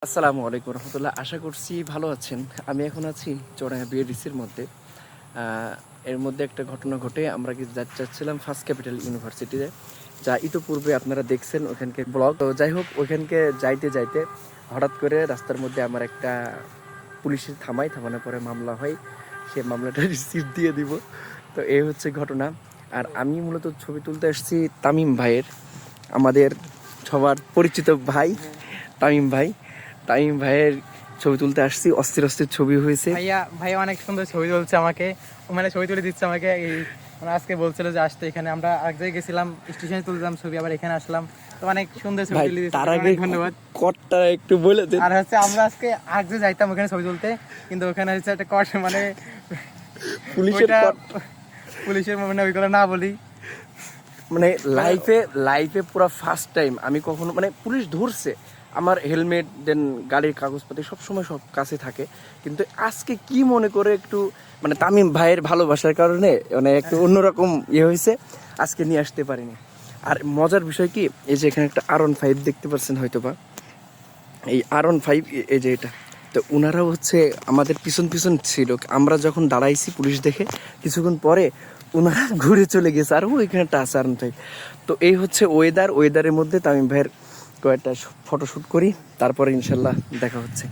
আসসালামু আলাইকুম রহমতুল্লাহ। আশা করছি ভালো আছেন। আমি এখন আছি চড়াইয়া বিএডিসির মধ্যে। এর মধ্যে একটা ঘটনা ঘটে, আমরা কি যাচ্ছিলাম ফার্স্ট ক্যাপিটাল ইউনিভার্সিটিতে, যা ইতোপূর্বে আপনারা দেখছেন ওইখানকে ব্লগ। তো যাই হোক, ওইখানকে যাইতে যাইতে হঠাৎ করে রাস্তার মধ্যে আমার একটা পুলিশের থামানোর পরে মামলা হয়। সে মামলাটা রিসিভ দিয়ে দিব। তো এই হচ্ছে ঘটনা। আর আমি মূলত ছবি তুলতে এসেছি তামিম ভাইয়ের, আমাদের সবার পরিচিত ভাই তামিম ভাইয়ের ছবি তুলতে আসছি। অস্থির অস্থির ছবি হয়েছে। ভাইয়া অনেক সুন্দর ছবি তুলছে আমাকে, মানে ছবি তুলে দিচ্ছে আমাকে। এই মানে আজকে বলছিল যে আসতে, এখানে আমরা এক জায়গায় গেছিলাম, স্টেশনে তুললাম ছবি, আবার এখানে আসলাম। তো অনেক সুন্দর ছবি তুলে দিচ্ছে, তার আগে ধন্যবাদ। কটটা একটু বলে দেন। আর হচ্ছে আমরা আজকে আগে যাইতাম ওখানে ছবি তুলতে, কিন্তু ওখানে হচ্ছে একটা কট, মানে পুলিশের মানে ওইগুলো না বলি, মানে লাইফে পুরো ফার্স্ট টাইম আমি কখনো, মানে পুলিশ ধরছে, আমার হেলমেট দেন গাড়ির কাগজপাতি সবসময় সব কাছে থাকে, কিন্তু আজকে কি মনে করে একটু মানে তামিম ভাইয়ের ভালোবাসার কারণে মানে একটু অন্যরকম হয়েছে, আজকে নিয়ে আসতে পারিনি। আর মজার বিষয় কি, এই যে এখানে একটা R15 দেখতে পাচ্ছেন হয়তো বা, এই R15 এই যে এটা, তো ওনারাও হচ্ছে আমাদের পিছন ছিল। আমরা যখন দাঁড়াইছি পুলিশ দেখে, কিছুক্ষণ পরে ওনারা ঘুরে চলে গেছে, আর ওইখানে একটা আছে R15। তো এই হচ্ছে ওয়েদারের মধ্যে তামিম ভাইয়ের কয়েকটা ফটোশ্যুট করি, তারপরে ইনশাল্লাহ দেখা হচ্ছে।